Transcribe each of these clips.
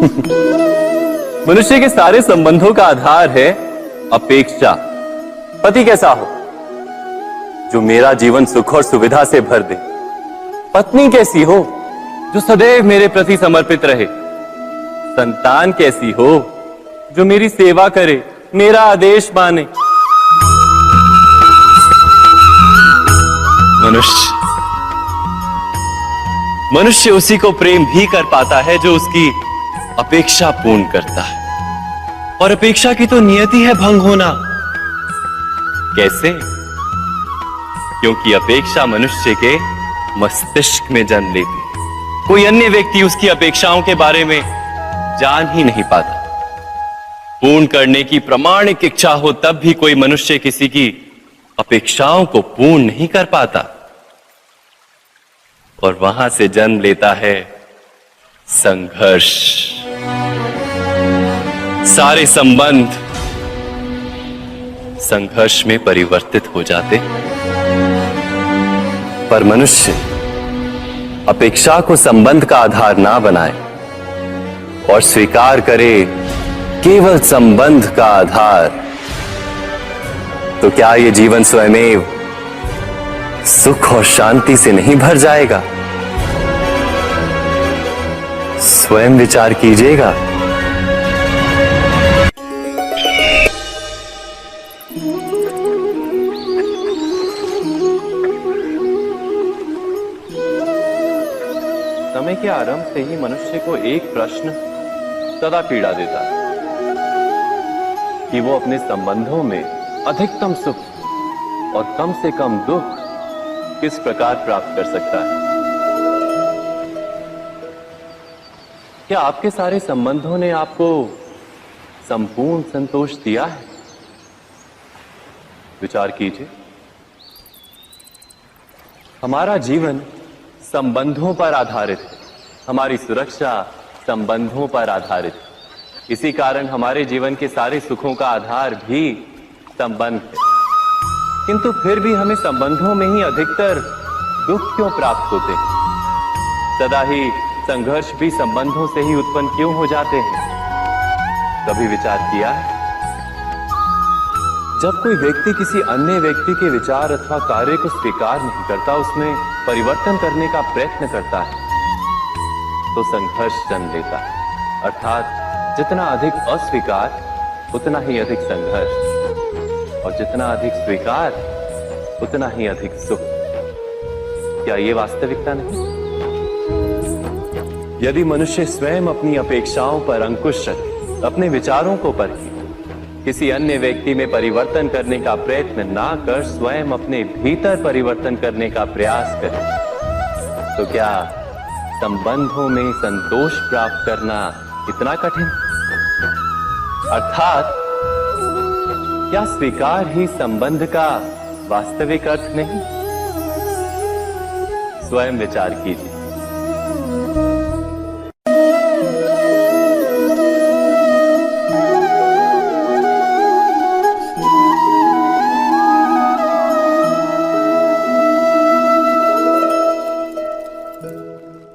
मनुष्य के सारे संबंधों का आधार है अपेक्षा। पति कैसा हो जो मेरा जीवन सुख और सुविधा से भर दे। पत्नी कैसी हो जो सदैव मेरे प्रति समर्पित रहे। संतान कैसी हो जो मेरी सेवा करे, मेरा आदेश माने। मनुष्य उसी को प्रेम भी कर पाता है जो उसकी अपेक्षा पूर्ण करता है। और अपेक्षा की तो नियति है भंग होना। कैसे? क्योंकि अपेक्षा मनुष्य के मस्तिष्क में जन्म लेती है। कोई अन्य व्यक्ति उसकी अपेक्षाओं के बारे में जान ही नहीं पाता। पूर्ण करने की प्रामाणिक इच्छा हो तब भी कोई मनुष्य किसी की अपेक्षाओं को पूर्ण नहीं कर पाता। और वहां से जन्म लेता है संघर्ष। सारे संबंध संघर्ष में परिवर्तित हो जाते। पर मनुष्य अपेक्षा को संबंध का आधार ना बनाए और स्वीकार करे केवल संबंध का आधार, तो क्या ये जीवन स्वयमेव सुख और शांति से नहीं भर जाएगा? स्वयं विचार कीजिएगा। समय के आरंभ से ही मनुष्य को एक प्रश्न सदा पीड़ा देता है कि वो अपने संबंधों में अधिकतम सुख और कम से कम दुख किस प्रकार प्राप्त कर सकता है। क्या आपके सारे संबंधों ने आपको संपूर्ण संतोष दिया है? विचार कीजिए। हमारा जीवन संबंधों पर आधारित है। हमारी सुरक्षा संबंधों पर आधारित है। इसी कारण हमारे जीवन के सारे सुखों का आधार भी संबंध है। किंतु फिर भी हमें संबंधों में ही अधिकतर दुख क्यों प्राप्त होते हैं? सदा ही संघर्ष भी संबंधों से ही उत्पन्न क्यों हो जाते हैं? कभी विचार किया है? जब कोई व्यक्ति किसी अन्य व्यक्ति के विचार अथवा कार्य को स्वीकार नहीं करता, उसमें परिवर्तन करने का प्रयत्न करता है, तो संघर्ष जन्म लेता है। अर्थात जितना अधिक अस्वीकार उतना ही अधिक संघर्ष, और जितना अधिक स्वीकार उतना ही अधिक सुख। क्या ये वास्तविकता नहीं? यदि मनुष्य स्वयं अपनी अपेक्षाओं पर अंकुश रखे, अपने विचारों को परखे, किसी अन्य व्यक्ति में परिवर्तन करने का प्रयत्न ना कर स्वयं अपने भीतर परिवर्तन करने का प्रयास करे, तो क्या संबंधों में संतोष प्राप्त करना इतना कठिन? अर्थात क्या स्वीकार ही संबंध का वास्तविक अर्थ नहीं? स्वयं विचार कीजिए।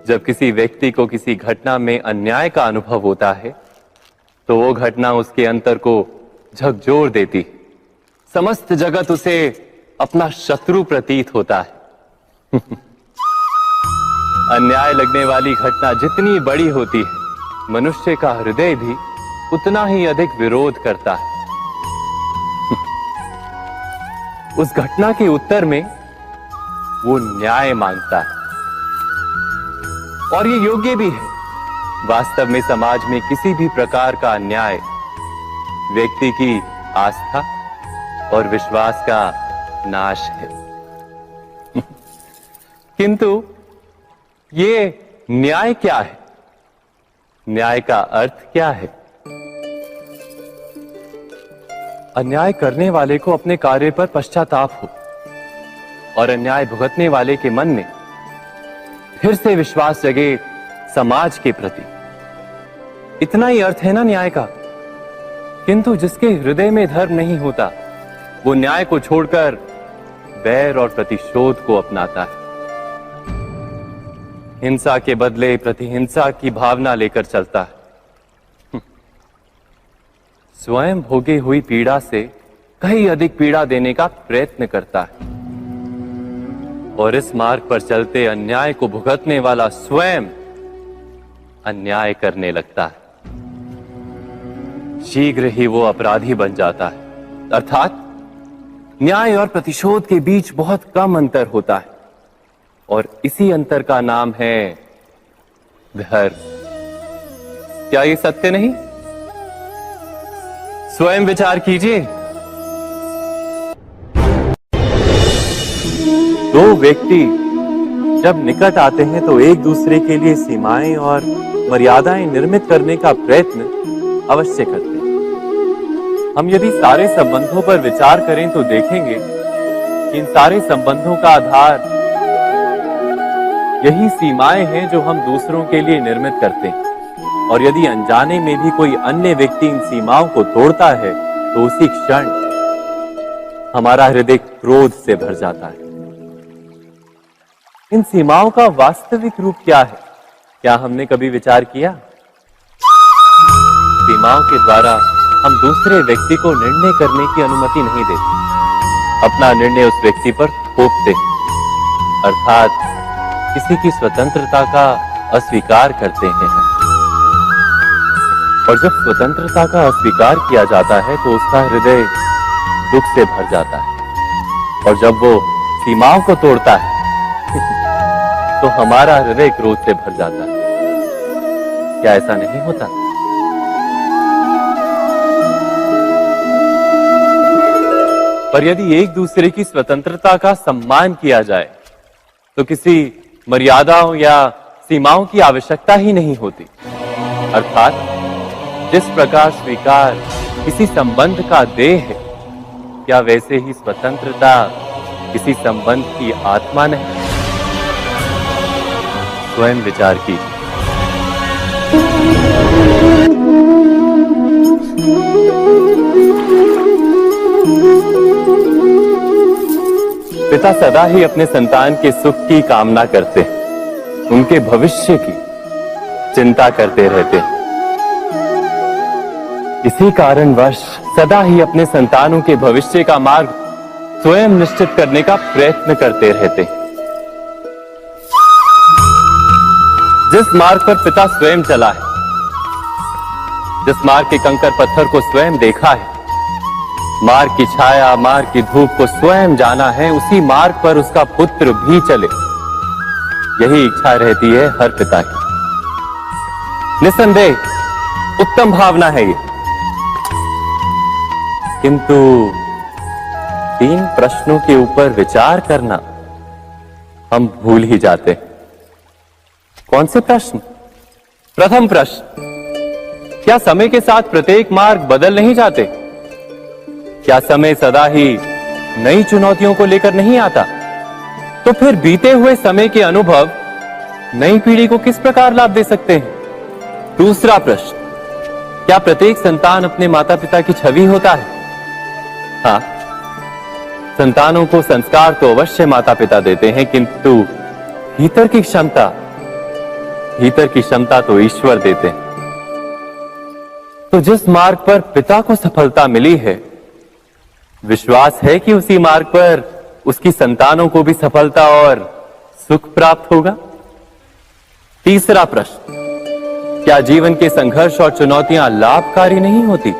जब किसी व्यक्ति को किसी घटना में अन्याय का अनुभव होता है, तो वो घटना उसके अंतर को झकझोर देती। समस्त जगत उसे अपना शत्रु प्रतीत होता है। अन्याय लगने वाली घटना जितनी बड़ी होती है, मनुष्य का हृदय भी उतना ही अधिक विरोध करता है। उस घटना के उत्तर में वो न्याय मांगता है, और ये योग्य भी है। वास्तव में समाज में किसी भी प्रकार का अन्याय व्यक्ति की आस्था और विश्वास का नाश है। किंतु ये न्याय क्या है? न्याय का अर्थ क्या है? अन्याय करने वाले को अपने कार्य पर पश्चाताप हो और अन्याय भुगतने वाले के मन में फिर से विश्वास जगे समाज के प्रति। इतना ही अर्थ है ना न्याय का। किंतु जिसके हृदय में धर्म नहीं होता, वो न्याय को छोड़कर बैर और प्रतिशोध को अपनाता है। हिंसा के बदले प्रतिहिंसा की भावना लेकर चलता है। स्वयं भोगी हुई पीड़ा से कहीं अधिक पीड़ा देने का प्रयत्न करता है, और इस मार्ग पर चलते अन्याय को भुगतने वाला स्वयं अन्याय करने लगता है। शीघ्र ही वो अपराधी बन जाता है, अर्थात न्याय और प्रतिशोध के बीच बहुत कम अंतर होता है, और इसी अंतर का नाम है धर्म। क्या ये सत्य नहीं? स्वयं विचार कीजिए। दो व्यक्ति जब निकट आते हैं तो एक दूसरे के लिए सीमाएं और मर्यादाएं निर्मित करने का प्रयत्न अवश्य करते हैं। हम यदि सारे संबंधों पर विचार करें तो देखेंगे कि इन सारे संबंधों का आधार यही सीमाएं हैं जो हम दूसरों के लिए निर्मित करते हैं, और यदि अनजाने में भी कोई अन्य व्यक्ति इन सीमाओं को तोड़ता है तो उसी क्षण हमारा हृदय क्रोध से भर जाता है। इन सीमाओं का वास्तविक रूप क्या है? क्या हमने कभी विचार किया? सीमाओं के द्वारा हम दूसरे व्यक्ति को निर्णय करने की अनुमति नहीं देते, अपना निर्णय उस व्यक्ति पर थोपते, अर्थात किसी की स्वतंत्रता का अस्वीकार करते हैं। और जब स्वतंत्रता का अस्वीकार किया जाता है तो उसका हृदय दुख से भर जाता है, और जब वो सीमाओं को तोड़ता है तो हमारा हृदय क्रोध से भर जाता है। क्या ऐसा नहीं होता? पर यदि एक दूसरे की स्वतंत्रता का सम्मान किया जाए तो किसी मर्यादाओं या सीमाओं की आवश्यकता ही नहीं होती, अर्थात जिस प्रकार स्वीकार किसी संबंध का देह है, क्या वैसे ही स्वतंत्रता किसी संबंध की आत्मा नहीं? स्वयं विचार कीजिए। पिता सदा ही अपने संतान के सुख की कामना करते हैं, उनके भविष्य की चिंता करते रहते हैं। इसी कारणवश सदा ही अपने संतानों के भविष्य का मार्ग स्वयं निश्चित करने का प्रयत्न करते रहते हैं। जिस मार्ग पर पिता स्वयं चला है, जिस मार्ग के कंकर पत्थर को स्वयं देखा है, मार्ग की छाया, मार्ग की धूप को स्वयं जाना है, उसी मार्ग पर उसका पुत्र भी चले, यही इच्छा रहती है हर पिता की। निस्संदेह उत्तम भावना है ये, किंतु 3 प्रश्नों के ऊपर विचार करना हम भूल ही जाते हैं। कौन से प्रश्न? प्रथम प्रश्न, क्या समय के साथ प्रत्येक मार्ग बदल नहीं जाते? क्या समय सदा ही नई चुनौतियों को लेकर नहीं आता? तो फिर बीते हुए समय के अनुभव नई पीढ़ी को किस प्रकार लाभ दे सकते हैं? दूसरा प्रश्न, क्या प्रत्येक संतान अपने माता पिता की छवि होता है? हाँ, संतानों को संस्कार तो अवश्य माता पिता देते हैं, किंतु भीतर की क्षमता तो ईश्वर देते हैं। तो जिस मार्ग पर पिता को सफलता मिली है, विश्वास है कि उसी मार्ग पर उसकी संतानों को भी सफलता और सुख प्राप्त होगा। तीसरा प्रश्न, क्या जीवन के संघर्ष और चुनौतियां लाभकारी नहीं होती?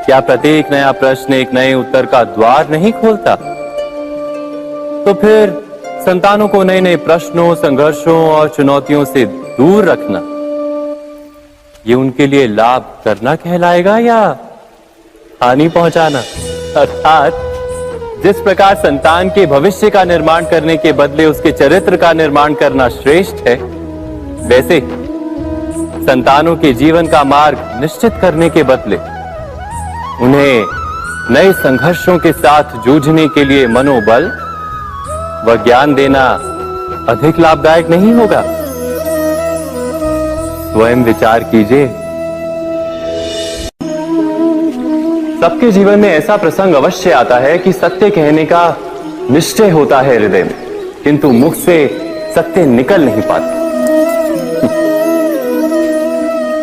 क्या प्रत्येक नया प्रश्न एक नए उत्तर का द्वार नहीं खोलता? तो फिर संतानों को नए नए प्रश्नों, संघर्षों और चुनौतियों से दूर रखना, ये उनके लिए लाभ करना कहलाएगा या हानि पहुंचाना? अर्थात जिस प्रकार संतान के भविष्य का निर्माण करने के बदले उसके चरित्र का निर्माण करना श्रेष्ठ है, वैसे संतानों के जीवन का मार्ग निश्चित करने के बदले उन्हें नए संघर्षों के साथ जूझने के लिए मनोबल व ज्ञान देना अधिक लाभदायक नहीं होगा? स्वयं विचार कीजिए। सबके जीवन में ऐसा प्रसंग अवश्य आता है कि सत्य कहने का निश्चय होता है हृदय में, किंतु मुख से सत्य निकल नहीं पाता।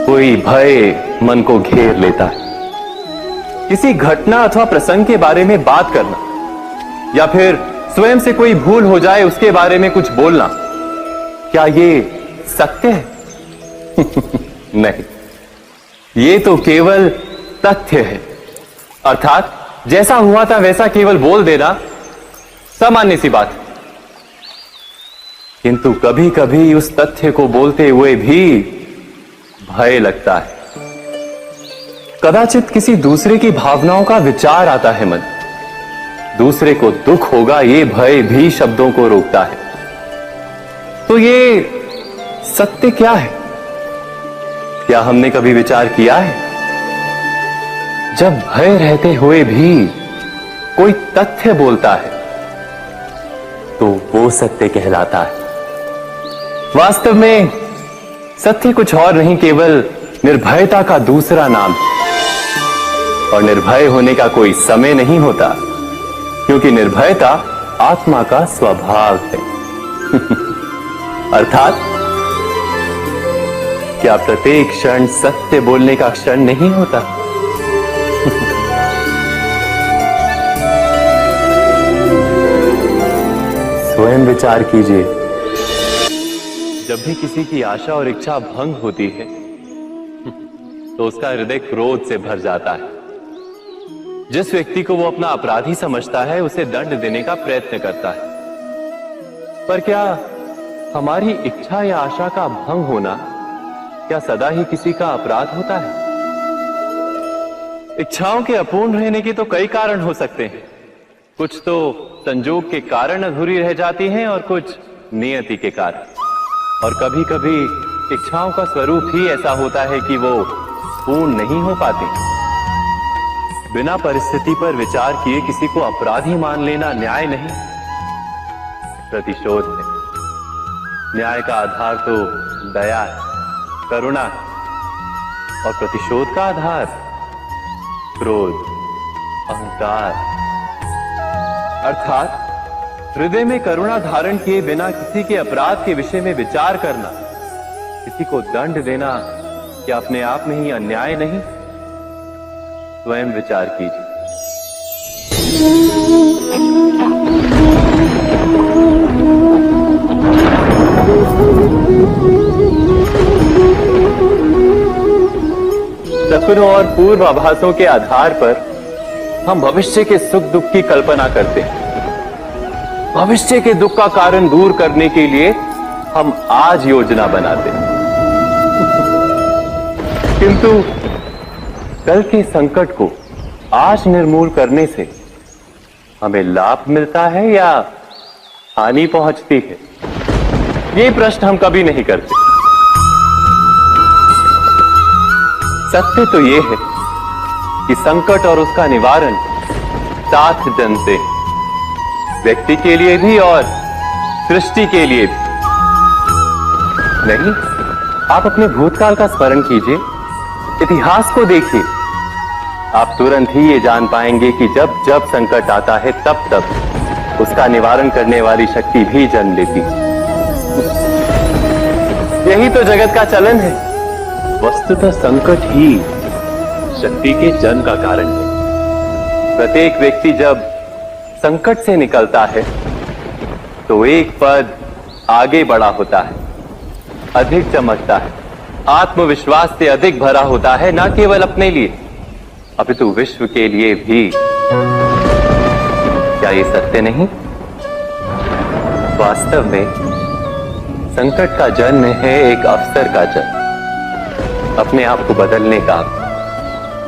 कोई भय, मन को घेर लेता है। किसी घटना अथवा प्रसंग के बारे में बात करना या फिर स्वयं से कोई भूल हो जाए उसके बारे में कुछ बोलना, क्या ये सत्य है? नहीं, ये तो केवल तथ्य है। अर्थात जैसा हुआ था वैसा केवल बोल देना सामान्य सी बात है। किंतु कभी कभी उस तथ्य को बोलते हुए भी भय लगता है। कदाचित किसी दूसरे की भावनाओं का विचार आता है मन, दूसरे को दुख होगा ये भय भी शब्दों को रोकता है। तो ये सत्य क्या है? क्या हमने कभी विचार किया है? जब भय रहते हुए भी कोई तथ्य बोलता है तो वो सत्य कहलाता है। वास्तव में सत्य कुछ और नहीं, केवल निर्भयता का दूसरा नाम है। और निर्भय होने का कोई समय नहीं होता, क्योंकि निर्भयता आत्मा का स्वभाव है। अर्थात क्या प्रत्येक क्षण सत्य बोलने का क्षण नहीं होता? स्वयं विचार कीजिए। जब भी किसी की आशा और इच्छा भंग होती है तो उसका हृदय क्रोध से भर जाता है। जिस व्यक्ति को वो अपना अपराधी समझता है उसे दंड देने का प्रयत्न करता है। पर क्या हमारी इच्छा या आशा का भंग होना क्या सदा ही किसी का अपराध होता है? इच्छाओं के अपूर्ण रहने के तो कई कारण हो सकते हैं। कुछ तो संजोग के कारण अधूरी रह जाती हैं और कुछ नियति के कारण। और कभी कभी इच्छाओं का स्वरूप ही ऐसा होता है कि वो पूर्ण नहीं हो पाती। बिना परिस्थिति पर विचार किए किसी को अपराधी मान लेना न्याय नहीं, प्रतिशोध है। न्याय का आधार तो दया है, करुणा है, और प्रतिशोध का आधार क्रोध, अहंकार। अर्थात हृदय में करुणा धारण किए बिना किसी के अपराध के विषय में विचार करना, किसी को दंड देना, क्या अपने आप में ही अन्याय नहीं? स्वयं विचार कीजिए। सपनों और पूर्वाभासों के आधार पर हम भविष्य के सुख दुख की कल्पना करते हैं। भविष्य के दुख का कारण दूर करने के लिए हम आज योजना बनाते हैं। किंतु कल के संकट को आज निर्मूल करने से हमें लाभ मिलता है या हानि पहुंचती है? ये प्रश्न हम कभी नहीं करते। सत्य तो ये है कि संकट और उसका निवारण साथ जनते हैं, व्यक्ति के लिए भी और सृष्टि के लिए भी। नहीं, आप अपने भूतकाल का स्मरण कीजिए, इतिहास को देखिए। आप तुरंत ही ये जान पाएंगे कि जब जब संकट आता है तब तब उसका निवारण करने वाली शक्ति भी जन्म लेती है। यही तो जगत का चलन है। वस्तुतः संकट ही शक्ति के जन्म का कारण है। प्रत्येक व्यक्ति जब संकट से निकलता है तो एक पद आगे बढ़ा होता है, अधिक चमकता है, आत्मविश्वास से अधिक भरा होता है, न केवल अपने लिए अपितु विश्व के लिए भी। क्या ये सत्य नहीं? वास्तव में संकट का जन्म है एक अवसर का जन्म, अपने आप को बदलने का,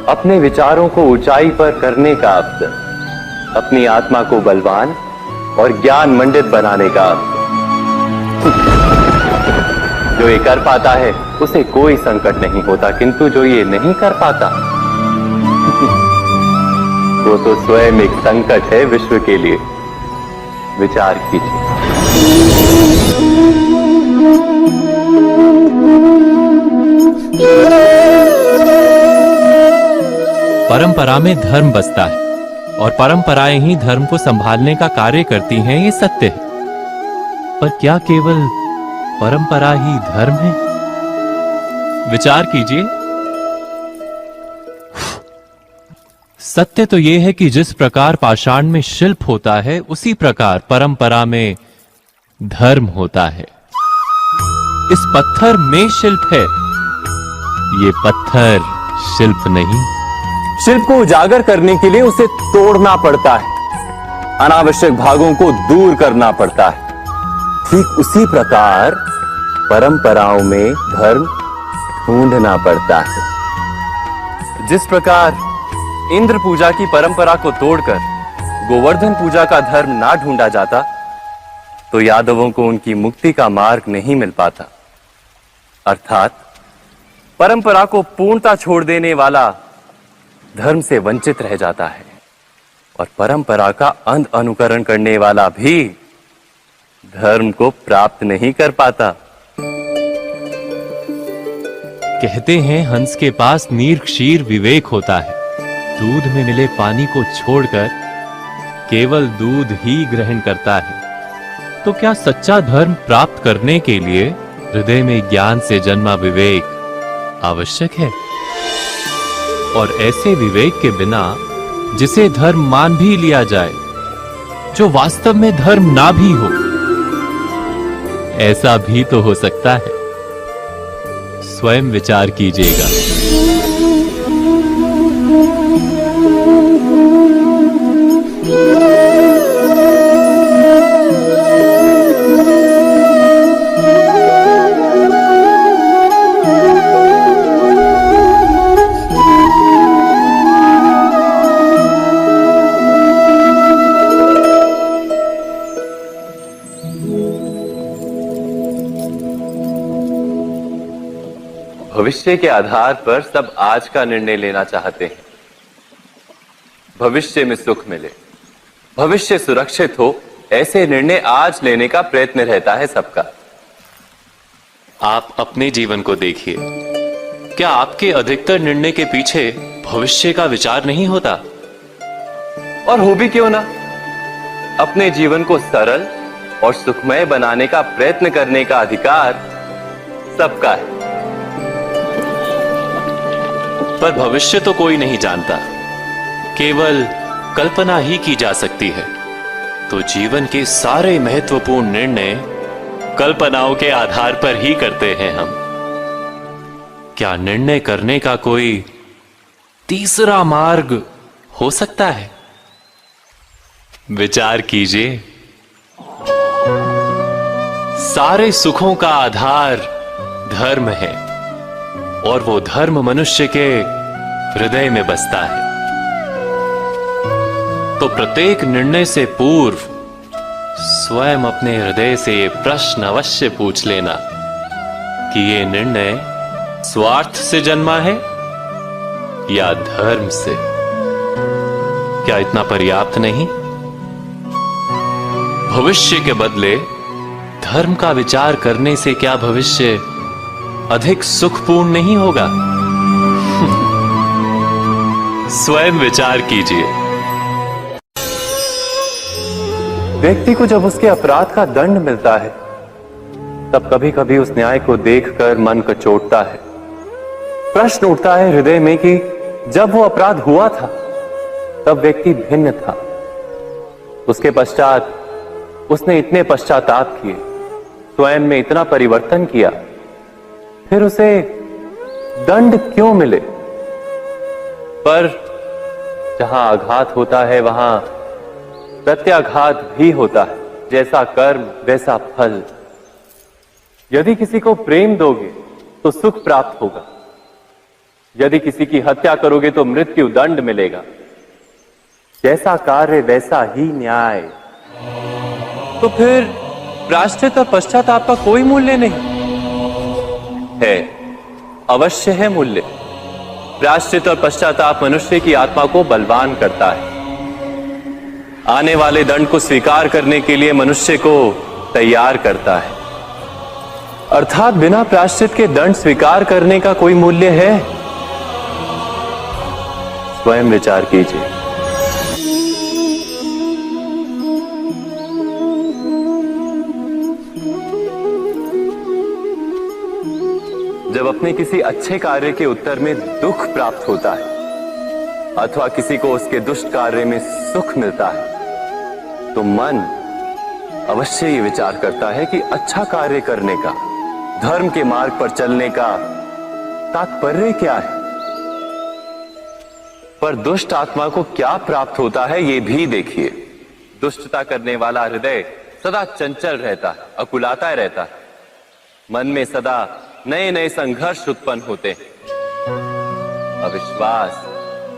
अपने विचारों को ऊंचाई पर करने का अवसर, अपनी आत्मा को बलवान और ज्ञान मंडित बनाने का अवसर। जो ये कर पाता है उसे कोई संकट नहीं होता, किंतु जो ये नहीं कर पाता वो तो स्वयं एक संकट है विश्व के लिए। विचार कीजिए। परंपरा में धर्म बसता है और परंपराएं ही धर्म को संभालने का कार्य करती हैं, ये सत्य है। पर क्या केवल परंपरा ही धर्म है? विचार कीजिए। सत्य तो यह है कि जिस प्रकार पाषाण में शिल्प होता है, उसी प्रकार परंपरा में धर्म होता है। इस पत्थर में शिल्प है, ये पत्थर शिल्प नहीं। शिल्प को उजागर करने के लिए उसे तोड़ना पड़ता है, अनावश्यक भागों को दूर करना पड़ता है। ठीक उसी प्रकार परंपराओं में धर्म ढूंढना पड़ता है। जिस प्रकार इंद्र पूजा की परंपरा को तोड़कर गोवर्धन पूजा का धर्म ना ढूंढा जाता, तो यादवों को उनकी मुक्ति का मार्ग नहीं मिल पाता। अर्थात परंपरा को पूर्णता छोड़ देने वाला धर्म से वंचित रह जाता है, और परंपरा का अंध अनुकरण करने वाला भी धर्म को प्राप्त नहीं कर पाता। कहते हैं हंस के पास नीर क्षीर विवेक होता है। दूध में मिले पानी को छोड़कर केवल दूध ही ग्रहण करता है। तो क्या सच्चा धर्म प्राप्त करने के लिए हृदय में ज्ञान से जन्मा विवेक आवश्यक है? और ऐसे विवेक के बिना जिसे धर्म मान भी लिया जाए, जो वास्तव में धर्म ना भी हो, ऐसा भी तो हो सकता है। स्वयं विचार कीजिएगा। भविष्य के आधार पर सब आज का निर्णय लेना चाहते हैं। भविष्य में सुख मिले, भविष्य सुरक्षित हो, ऐसे निर्णय आज लेने का प्रयत्न रहता है सबका। आप अपने जीवन को देखिए, क्या आपके अधिकतर निर्णय के पीछे भविष्य का विचार नहीं होता? और हो भी क्यों ना, अपने जीवन को सरल और सुखमय बनाने का प्रयत्न करने का अधिकार सबका है। पर भविष्य तो कोई नहीं जानता, केवल कल्पना ही की जा सकती है। तो जीवन के सारे महत्वपूर्ण निर्णय कल्पनाओं के आधार पर ही करते हैं हम। क्या निर्णय करने का कोई तीसरा मार्ग हो सकता है? विचार कीजिए। सारे सुखों का आधार धर्म है, और वो धर्म मनुष्य के हृदय में बसता है। तो प्रत्येक निर्णय से पूर्व स्वयं अपने हृदय से ये प्रश्न अवश्य पूछ लेना कि ये निर्णय स्वार्थ से जन्मा है या धर्म से। क्या इतना पर्याप्त नहीं? भविष्य के बदले धर्म का विचार करने से क्या भविष्य अधिक सुखपूर्ण नहीं होगा? स्वयं विचार कीजिए। व्यक्ति को जब उसके अपराध का दंड मिलता है, तब कभी कभी उस न्याय को देखकर मन कचोटता है। प्रश्न उठता है हृदय में कि जब वो अपराध हुआ था, तब व्यक्ति भिन्न था। उसके पश्चात उसने इतने पश्चाताप किए, स्वयं में इतना परिवर्तन किया, फिर उसे दंड क्यों मिले? पर जहां आघात होता है, वहां प्रत्याघात भी होता है। जैसा कर्म वैसा फल। यदि किसी को प्रेम दोगे तो सुख प्राप्त होगा, यदि किसी की हत्या करोगे तो मृत्यु दंड मिलेगा। जैसा कार्य वैसा ही न्याय। तो फिर प्रायश्चित और पश्चाताप का कोई मूल्य नहीं है? अवश्य है मूल्य। प्रायश्चित और पश्चाताप मनुष्य की आत्मा को बलवान करता है। आने वाले दंड को स्वीकार करने के लिए मनुष्य को तैयार करता है। अर्थात बिना प्रायश्चित के दंड स्वीकार करने का कोई मूल्य है? स्वयं विचार कीजिए। जब अपने किसी अच्छे कार्य के उत्तर में दुख प्राप्त होता है, अथवा किसी को उसके दुष्ट कार्य में सुख मिलता है, तो मन अवश्य ये विचार करता है कि अच्छा कार्य करने का, धर्म के मार्ग पर चलने का तात्पर्य क्या है। पर दुष्ट आत्मा को क्या प्राप्त होता है ये भी देखिए। दुष्टता करने वाला हृदय सदा चंचल रहता है, अकुलाता रहता है। मन में सदा नए नए संघर्ष उत्पन्न होते हैं। अविश्वास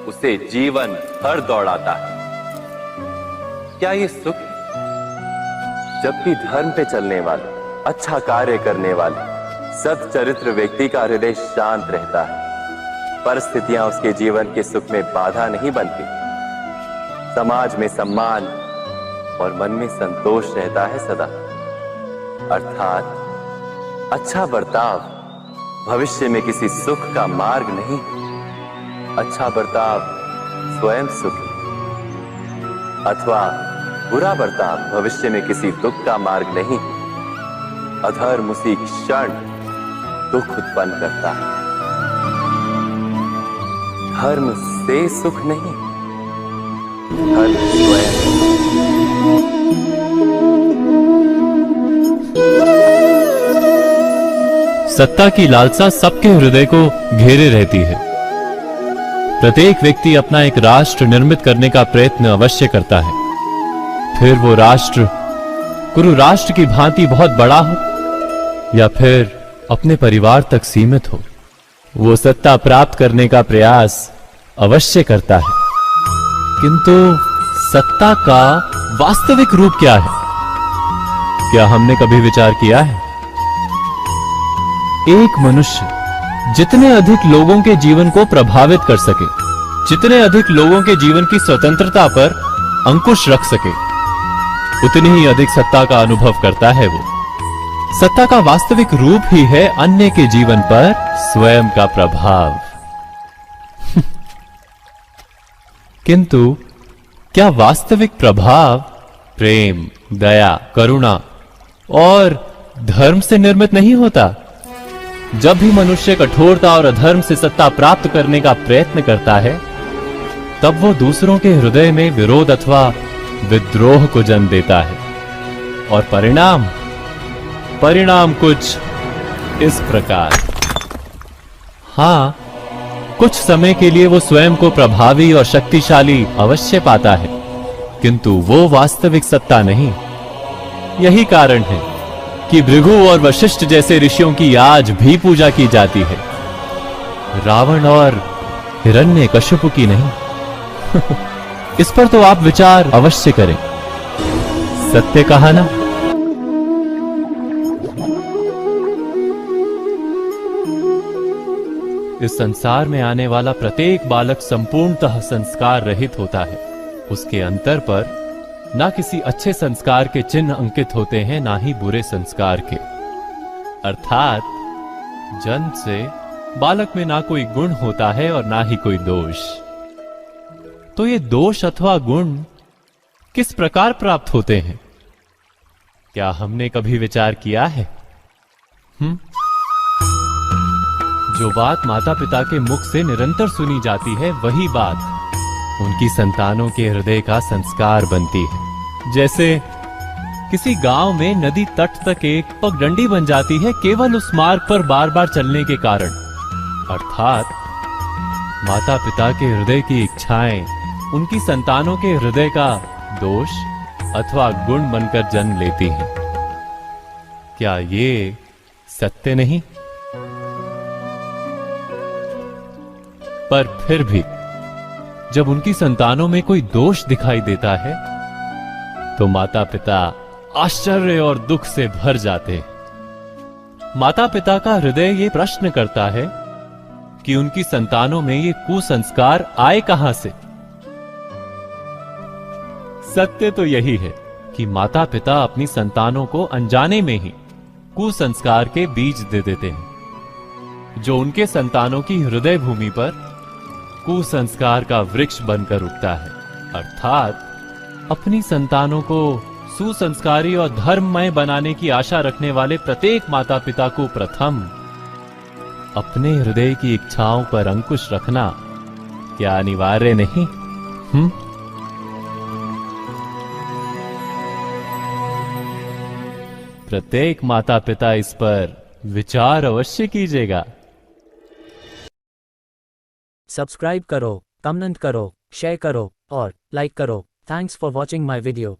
उसे जीवन भर दौड़ाता है। क्या ये सुख है? जबकि धर्म पे चलने वाले, अच्छा कार्य करने वाले, सच्चरित्र व्यक्ति का हृदय शांत रहता है। परिस्थितियां उसके जीवन के सुख में बाधा नहीं बनती। समाज में सम्मान और मन में संतोष रहता है सदा। अर्थात अच्छा बर्ताव भविष्य में किसी सुख का मार्ग नहीं। अच्छा बर्ताव स्वयं सुख अथवा बुरा बर्ताव भविष्य में किसी दुख का मार्ग नहीं। अधर्म उसी क्षण दुख उत्पन्न करता है। धर्म से सुख नहीं, धर्म स्वयं। सत्ता की लालसा सबके हृदय को घेरे रहती है। प्रत्येक व्यक्ति अपना एक राष्ट्र निर्मित करने का प्रयत्न अवश्य करता है। फिर वो राष्ट्र कुरु राष्ट्र की भांति बहुत बड़ा हो या फिर अपने परिवार तक सीमित हो, वो सत्ता प्राप्त करने का प्रयास अवश्य करता है। किंतु सत्ता का वास्तविक रूप क्या है? क्या हमने कभी विचार किया है? एक मनुष्य जितने अधिक लोगों के जीवन को प्रभावित कर सके, जितने अधिक लोगों के जीवन की स्वतंत्रता पर अंकुश रख सके, उतनी ही अधिक सत्ता का अनुभव करता है वो। सत्ता का वास्तविक रूप ही है अन्य के जीवन पर स्वयं का प्रभाव। किंतु क्या वास्तविक प्रभाव प्रेम, दया, करुणा और धर्म से निर्मित नहीं होता? जब भी मनुष्य कठोरता और अधर्म से सत्ता प्राप्त करने का प्रयत्न करता है, तब वो दूसरों के हृदय में विरोध अथवा विद्रोह को जन्म देता है। और परिणाम कुछ इस प्रकार। हां, कुछ समय के लिए वो स्वयं को प्रभावी और शक्तिशाली अवश्य पाता है, किंतु वो वास्तविक सत्ता नहीं। यही कारण है कि भृगु और वशिष्ठ जैसे ऋषियों की आज भी पूजा की जाती है, रावण और हिरण्यकशिपु की नहीं। इस पर तो आप विचार अवश्य करें। सत्य कहा ना? इस संसार में आने वाला प्रत्येक बालक संपूर्णतः संस्कार रहित होता है। उसके अंतर पर ना किसी अच्छे संस्कार के चिन्ह अंकित होते हैं, ना ही बुरे संस्कार के। अर्थात जन्म से बालक में ना कोई गुण होता है और ना ही कोई दोष। तो ये दोष अथवा गुण किस प्रकार प्राप्त होते हैं? क्या हमने कभी विचार किया है? जो बात माता पिता के मुख से निरंतर सुनी जाती है, वही बात उनकी संतानों के हृदय का संस्कार बनती है। जैसे किसी गांव में नदी तट तक एक पगडंडी बन जाती है केवल उस मार्ग पर बार बार चलने के कारण। अर्थात माता पिता के हृदय की इच्छाएं उनकी संतानों के हृदय का दोष अथवा गुण बनकर जन्म लेती हैं। क्या ये सत्य नहीं? पर फिर भी जब उनकी संतानों में कोई दोष दिखाई देता है, तो माता पिता आश्चर्य और दुख से भर जाते हैं। माता पिता का हृदय ये प्रश्न करता है कि उनकी संतानों में ये कुसंस्कार आए कहां से? सत्य तो यही है कि माता पिता अपनी संतानों को अनजाने में ही कुसंस्कार के बीज दे देते हैं, जो उनके संतानों की हृदय भूमि पर कुसंस्कार का वृक्ष बनकर उगता है। अर्थात अपनी संतानों को सुसंस्कारी और धर्ममय बनाने की आशा रखने वाले प्रत्येक माता पिता को प्रथम अपने हृदय की इच्छाओं पर अंकुश रखना क्या अनिवार्य नहीं? प्रत्येक माता पिता इस पर विचार अवश्य कीजिएगा। सब्सक्राइब करो, कमेंट करो, शेयर करो और लाइक करो। Thanks for watching my video.